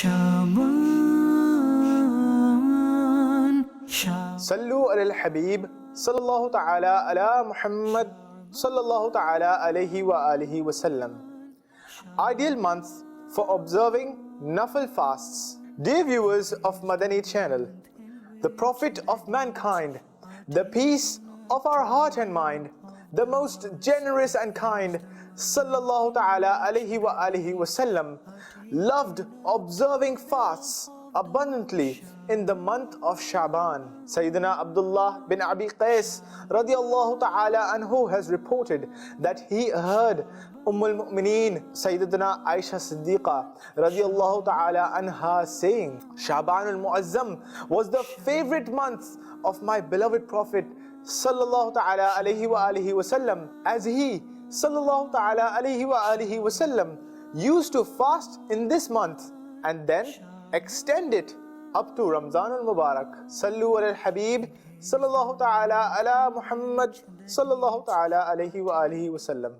Shaban. Sallu ala al-Habib sallallahu ta'ala ala Muhammad sallallahu ta'ala alayhi wa alihi wa sallam. Ideal month for observing Nafl fasts. Dear viewers of Madani Channel, the Prophet of mankind, the peace of our heart and mind, the most generous and kind, sallallahu ta'ala alayhi wa alihi wa sallam, loved observing fasts abundantly in the month of Shaban. Sayyidina Abdullah bin Abi Qais radiallahu ta'ala anhu has reported that he heard al-Mu'mineen Sayyidatina Aisha Siddiqa radiallahu ta'ala anha saying, Shaban al-Mu'azzam was the favorite month of my beloved Prophet sallallahu ta'ala alayhi wa alihi wa sallam, as he sallallahu ta'ala alayhi wa alihi wa sallam used to fast in this month and then extend it up to Ramzan al-Mubarak. Sallu ala al-Habib sallallahu ta'ala ala Muhammad sallallahu ta'ala alayhi wa alihi wa sallam.